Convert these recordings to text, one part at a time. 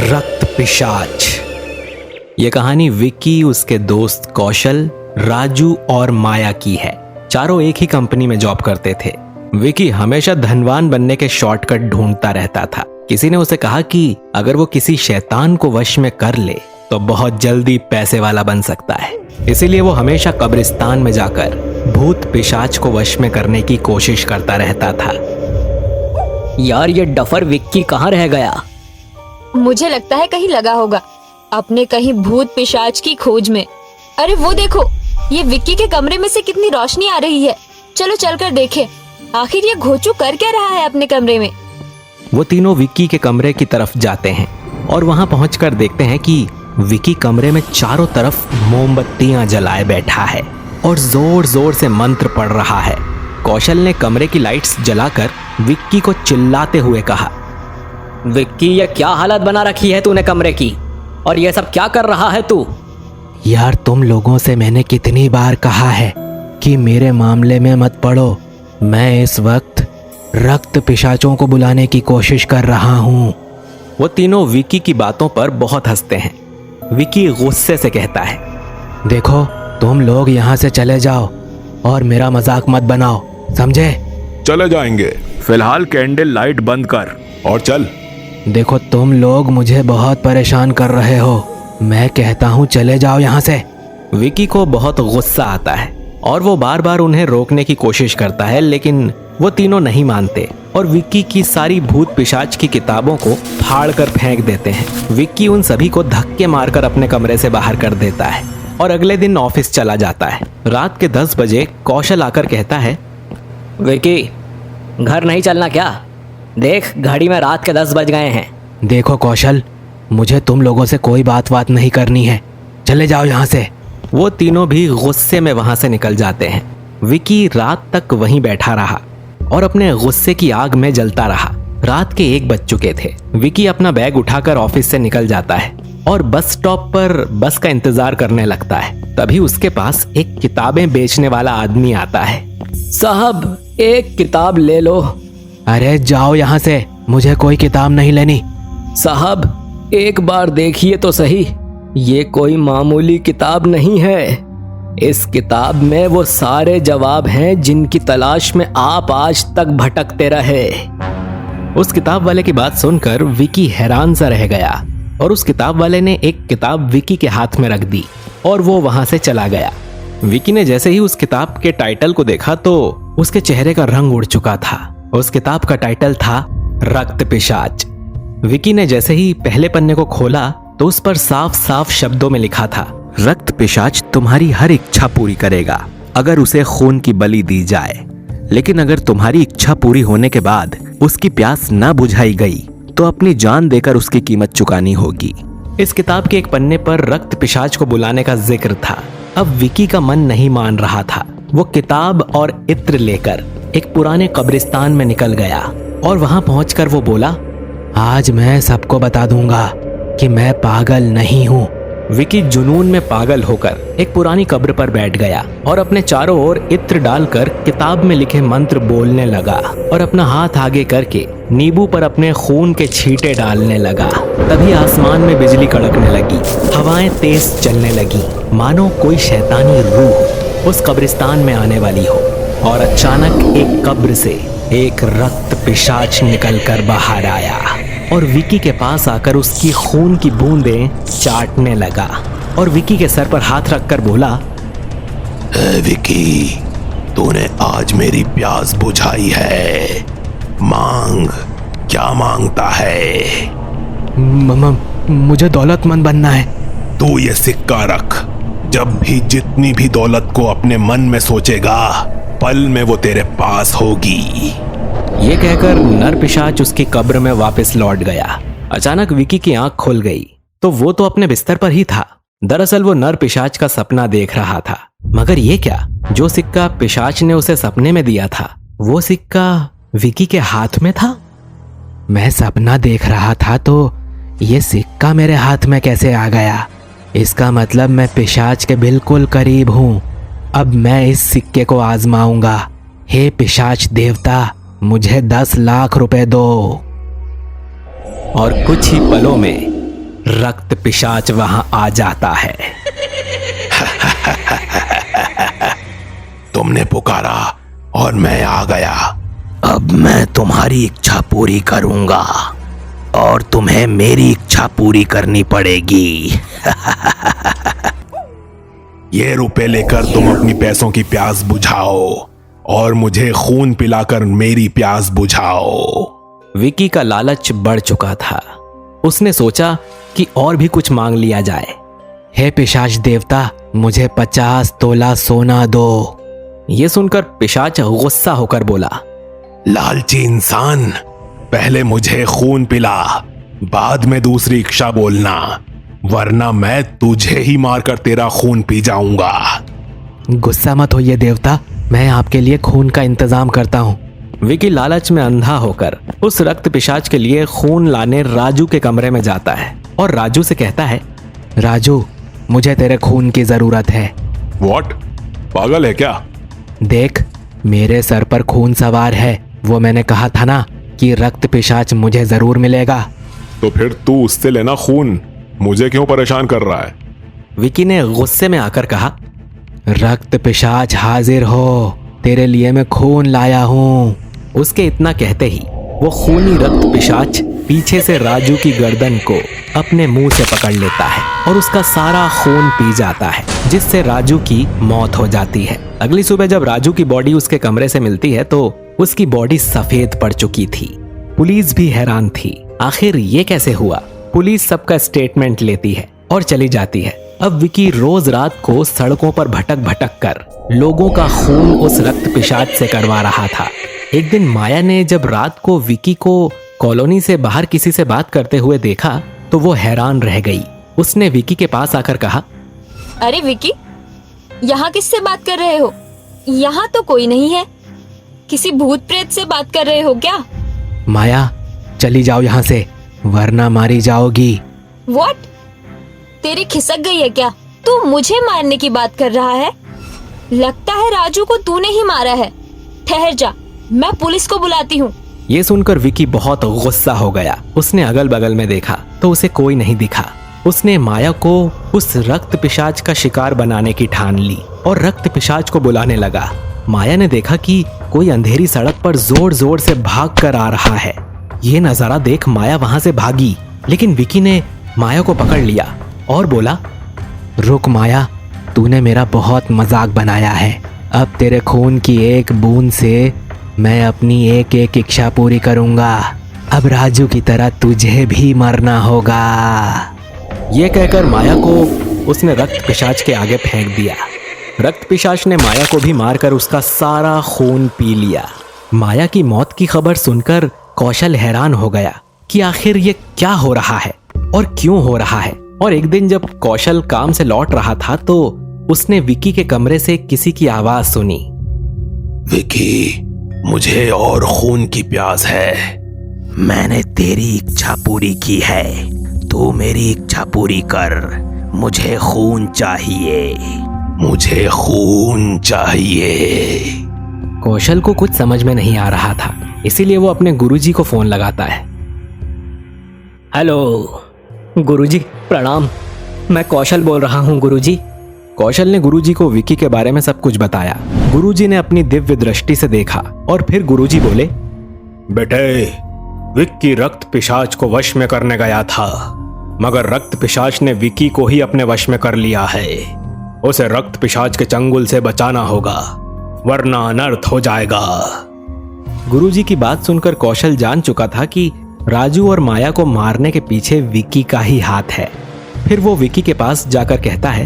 रक्त पिशाच। ये कहानी विक्की, उसके दोस्त कौशल, राजू और माया की है। चारों एक ही कंपनी में जॉब करते थे। विक्की हमेशा धनवान बनने के शॉर्टकट ढूंढता रहता था। किसी ने उसे कहा कि अगर वो किसी शैतान को वश में कर ले तो बहुत जल्दी पैसे वाला बन सकता है। इसीलिए वो हमेशा कब्रिस्तान में जाकर भूत पिशाच को वश में करने की कोशिश करता रहता था। यार, ये डफर विक्की कहाँ रह गया? मुझे लगता है कहीं लगा होगा, अपने कहीं भूत पिशाच की खोज में। अरे वो देखो, ये विक्की के कमरे में से कितनी रोशनी आ रही है। चलो चलकर देखें, आखिर ये घोचू कर क्या रहा है अपने कमरे में। वो तीनों विक्की के कमरे की तरफ जाते हैं और वहां पहुंचकर देखते हैं कि विक्की कमरे में चारों तरफ मोमबत्तियां जलाए बैठा है और जोर जोर से मंत्र पढ़ रहा है। कौशल ने कमरे की लाइट्स जलाकर विक्की को चिल्लाते हुए कहा, विक्की, ये क्या हालत बना रखी है तूने कमरे की? और ये सब क्या कर रहा है तू? यार, तुम लोगों से मैंने कितनी बार कहा है कि मेरे मामले में मत पड़ो। मैं इस वक्त रक्त पिशाचों को बुलाने की कोशिश कर रहा हूँ। वो तीनों विक्की की बातों पर बहुत हंसते हैं। विक्की गुस्से से कहता है, देखो, तुम लोग यहाँ से चले जाओ और मेरा मजाक मत बनाओ, समझे? चले जाएंगे। फिलहाल कैंडल लाइट बंद कर और चल। देखो, तुम लोग मुझे बहुत परेशान कर रहे हो। मैं कहता हूँ चले जाओ यहाँ से। विक्की को बहुत गुस्सा आता है और वो बार बार उन्हें रोकने की कोशिश करता है, लेकिन वो तीनों नहीं मानते और विक्की की सारी भूत पिशाच की किताबों को फाड़ कर फेंक देते हैं। विक्की उन सभी को धक्के मारकर अपने कमरे से बाहर कर देता है और अगले दिन ऑफिस चला जाता है। रात के 10 बजे कौशल आकर कहता है, विक्की, घर नहीं चलना क्या? देख, घड़ी में रात के 10 बज गए हैं। देखो कौशल, मुझे तुम लोगों से कोई बात नहीं करनी है, चले जाओ यहाँ से। वो तीनों भी गुस्से में वहां से निकल जाते हैं। विक्की रात तक वहीं बैठा रहा और अपने गुस्से की आग में जलता रहा। रात के 1 बज चुके थे। विक्की अपना बैग उठाकर ऑफिस से निकल जाता है और बस स्टॉप पर बस का इंतजार करने लगता है। तभी उसके पास एक किताबें बेचने वाला आदमी आता है। साहब, एक किताब ले लो। अरे जाओ यहाँ से, मुझे कोई किताब नहीं लेनी। साहब, एक बार देखिए तो सही, ये कोई मामूली किताब नहीं है। इस किताब में वो सारे जवाब हैं जिनकी तलाश में आप आज तक भटकते रहे। उस किताब वाले की बात सुनकर विक्की हैरान सा रह गया और उस किताब वाले ने एक किताब विक्की के हाथ में रख दी और वो वहां से चला गया। विक्की ने जैसे ही उस किताब के टाइटल को देखा तो उसके चेहरे का रंग उड़ चुका था। उस किताब का टाइटल था रक्त पिशाच। विक्की ने जैसे ही पहले पन्ने को खोला तो उस पर साफ साफ शब्दों में लिखा था, रक्त पिशाच तुम्हारी हर इच्छा पूरी करेगा अगर उसे खून की बलि दी जाए, लेकिन अगर तुम्हारी इच्छा पूरी होने के बाद उसकी प्यास न बुझाई गई तो अपनी जान देकर उसकी कीमत चुकानी होगी। इस किताब के एक पन्ने पर रक्त पिशाच को बुलाने का जिक्र था। अब विक्की का मन नहीं मान रहा था। वो किताब और इत्र लेकर एक पुराने कब्रिस्तान में निकल गया और वहां पहुंचकर वो बोला, आज मैं सबको बता दूंगा कि मैं पागल नहीं हूँ। विक्की जुनून में पागल होकर एक पुरानी कब्र पर बैठ गया और अपने चारों ओर इत्र डालकर किताब में लिखे मंत्र बोलने लगा और अपना हाथ आगे करके नींबू पर अपने खून के छींटे डालने लगा। तभी आसमान में बिजली कड़कने लगी, हवाएं तेज चलने लगी, मानो कोई शैतानी रूह उस कब्रिस्तान में आने वाली हो। और अचानक एक कब्र से एक रक्त पिशाच निकलकर बाहर आया और विक्की के पास आकर उसकी खून की बूंदें चाटने लगा और विक्की के सर पर हाथ रखकर बोला, विक्की, तूने आज मेरी प्यास बुझाई है। मांग, क्या मांगता है? मुझे दौलतमंद बनना है। तू ये सिक्का रख। जब भी जितनी भी दौलत को अपने मन में सोचेगा, पल में वो तेरे पास होगी। ये कहकर नर पिशाच उसकी कब्र में वापस लौट गया। अचानक विक्की की आंख खुल गई तो वो तो अपने बिस्तर पर ही था। दरअसल वो नर पिशाच का सपना देख रहा था। मगर ये क्या, जो सिक्का पिशाच ने उसे सपने में दिया था वो सिक्का विक्की के हाथ में था। मैं सपना देख रहा था तो ये सिक्का मेरे हाथ में कैसे आ गया? इसका मतलब मैं पिशाच के बिल्कुल करीब हूं। अब मैं इस सिक्के को आजमाऊंगा। हे पिशाच देवता, मुझे 10 लाख रुपए दो। और कुछ ही पलों में रक्त पिशाच वहां आ जाता है। तुमने पुकारा और मैं आ गया। अब मैं तुम्हारी इच्छा पूरी करूंगा और तुम्हें मेरी इच्छा पूरी करनी पड़ेगी। ये रुपए लेकर तुम अपनी पैसों की प्यास बुझाओ और मुझे खून पिलाकर मेरी प्यास बुझाओ। विकी का लालच बढ़ चुका था। उसने सोचा कि और भी कुछ मांग लिया जाए। हे पिशाच देवता, मुझे 50 तोला सोना दो। ये सुनकर पिशाच गुस्सा होकर बोला, लालची इंसान, पहले मुझे खून पिला, बाद में दूसरी इच्छा बोलना, वरना मैं तुझे ही मारकर तेरा खून पी जाऊंगा। गुस्सा मत होइए देवता, मैं आपके लिए खून का इंतजाम करता हूँ। विकी लालच में अंधा होकर उस रक्त पिशाच के लिए खून लाने राजू के कमरे में जाता है और राजू से कहता है, राजू, मुझे तेरे खून की जरूरत है। व्हाट? पागल है क्या? देख, मेरे सर पर खून सवार है। वो मैंने कहा था ना कि रक्त पिशाच मुझे जरूर मिलेगा। तो फिर तू उससे लेना खून, मुझे क्यों परेशान कर रहा है? विकी ने गुस्से में आकर कहा, रक्त पिशाच हाजिर हो, तेरे लिए मैं खून लाया हूँ। उसके इतना कहते ही वो खूनी रक्त पिशाच पीछे से राजू की गर्दन को अपने मुंह से पकड़ लेता है और उसका सारा खून पी जाता है, जिससे राजू की मौत हो जाती है। अगली सुबह जब राजू की बॉडी उसके कमरे से मिलती है तो उसकी बॉडी सफेद पड़ चुकी थी। पुलिस भी हैरान थी, आखिर ये कैसे हुआ। पुलिस सबका स्टेटमेंट लेती है और चली जाती है। अब विकी रोज रात को सड़कों पर भटक भटक कर लोगों का खून उस रक्त पिशाच से करवा रहा था। एक दिन माया ने जब रात को विकी को कॉलोनी से बाहर किसी से बात करते हुए देखा तो वो हैरान रह गई। उसने विकी के पास आकर कहा, अरे विकी, यहाँ किससे बात कर रहे हो? यहाँ तो कोई नहीं है। किसी भूत प्रेत से बात कर रहे हो क्या? माया, चली जाओ यहाँ से, वरना मारी जाओगी। व्हाट? तेरी खिसक गई है क्या? तू मुझे मारने की बात कर रहा है? लगता है राजू को तूने ही मारा है। ठहर जा, मैं पुलिस को बुलाती हूँ। ये सुनकर विकी बहुत गुस्सा हो गया। उसने अगल बगल में देखा तो उसे कोई नहीं दिखा। उसने माया को उस रक्त पिशाच का शिकार बनाने की ठान ली और रक्त पिशाच को बुलाने लगा। माया ने देखा कि कोई अंधेरी सड़क पर जोर जोर से भाग कर आ रहा है। ये नजारा देख माया वहां से भागी, लेकिन विकी ने माया को पकड़ लिया और बोला, रुक माया, तूने मेरा बहुत मजाक बनाया है। अब तेरे खून की एक बूंद से मैं अपनी एक एक इच्छा पूरी करूंगा। अब राजू की तरह तुझे भी मरना होगा। ये कहकर माया को उसने रक्त पिशाच के आगे फेंक दिया। रक्त पिशाच ने माया को भी मारकर उसका सारा खून पी लिया। माया की मौत की खबर सुनकर कौशल हैरान हो गया कि आखिर ये क्या हो रहा है और क्यों हो रहा है। और एक दिन जब कौशल काम से लौट रहा था तो उसने विकी के कमरे से किसी की आवाज सुनी, विकी, मुझे और खून की प्यास है। मैंने तेरी इच्छा पूरी की है, तू मेरी इच्छा पूरी कर। मुझे खून चाहिए। मुझे खून चाहिए। कौशल को कुछ समझ में नहीं आ रहा था, इसीलिए वो अपने गुरुजी को फोन लगाता है। हेलो गुरुजी, प्रणाम। मैं कौशल बोल रहा हूँ गुरुजी। कौशल ने गुरुजी को विकी के बारे में सब कुछ बताया। गुरुजी ने अपनी दिव्य दृष्टि से देखा और फिर गुरुजी बोले, बेटे, विक्की रक्त पिशाच को वश में करने गया था, मगर रक्त पिशाच ने विक्की को ही अपने वश में कर लिया है। उसे रक्त पिशाच के चंगुल से बचाना होगा, वरना अनर्थ हो जाएगा। गुरुजी की बात सुनकर कौशल जान चुका था कि राजू और माया को मारने के पीछे विक्की का ही हाथ है। फिर वो विक्की के पास जाकर कहता है,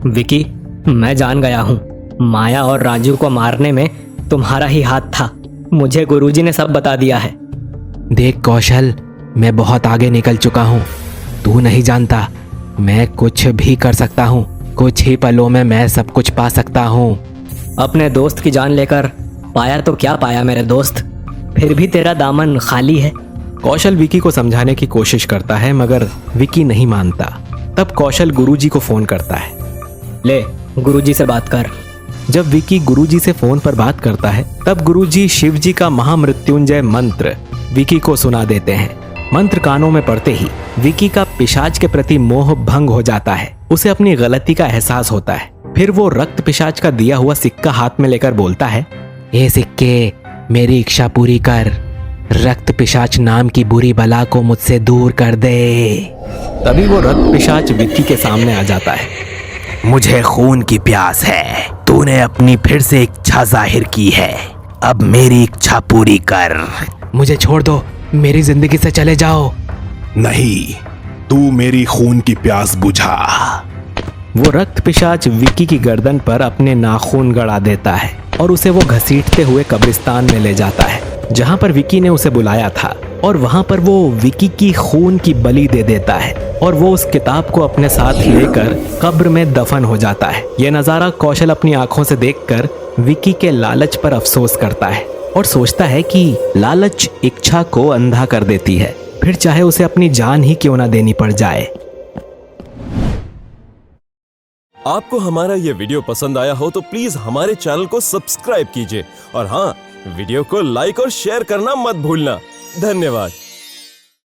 विकी, मैं जान गया हूँ, माया और राजू को मारने में तुम्हारा ही हाथ था। मुझे गुरुजी ने सब बता दिया है। देख कौशल, मैं बहुत आगे निकल चुका हूँ। तू नहीं जानता, मैं कुछ भी कर सकता हूँ। कुछ ही पलों में मैं सब कुछ पा सकता हूँ। अपने दोस्त की जान लेकर पाया तो क्या पाया मेरे दोस्त, फिर भी तेरा दामन खाली है। कौशल विकी को समझाने की कोशिश करता है, मगर विकी नहीं मानता। तब कौशल गुरुजी को फोन करता है। ले, गुरुजी से बात कर। जब विकी गुरुजी से फोन पर बात करता है तब गुरुजी शिवजी का महामृत्युंजय मंत्र विकी को सुना देते हैं मंत्र कानों में पड़ते ही विकी का पिशाच के प्रति मोह भंग हो जाता है। उसे अपनी गलती का एहसास होता है। फिर वो रक्त पिशाच का दिया हुआ सिक्का हाथ में लेकर बोलता है, ये सिक्के, मेरी इच्छा पूरी कर, रक्त पिशाच नाम की बुरी बला को मुझसे दूर कर दे। तभी वो रक्त पिशाच विक्की के सामने आ जाता है। मुझे खून की प्यास है, तूने अपनी फिर से इच्छा जाहिर की है, अब मेरी इच्छा पूरी कर। मुझे छोड़ दो, मेरी जिंदगी से चले जाओ। नहीं, तू मेरी खून की प्यास बुझा। वो रक्त पिशाच विक्की की गर्दन पर अपने नाखून गड़ा देता है और उसे वो घसीटते हुए कब्रिस्तान में ले जाता है, जहां पर विक्की ने उसे बुलाया था। और वहां पर वो विक्की की खून की बलि दे देता है और वो उस किताब को अपने साथ लेकर कब्र में दफन हो जाता है। ये नज़ारा कौशल अपनी आंखों से देखकर विक्की के लालच पर अफसोस करता है और सोचता है कि लालच इच्छा को अंधा कर देती है, फिर चाहे उसे अपनी जान ही क्यों ना देनी पड़ जाए। आपको हमारा ये वीडियो पसंद आया हो तो प्लीज हमारे चैनल को सब्सक्राइब कीजिए और हाँ, वीडियो को लाइक और शेयर करना मत भूलना। धन्यवाद।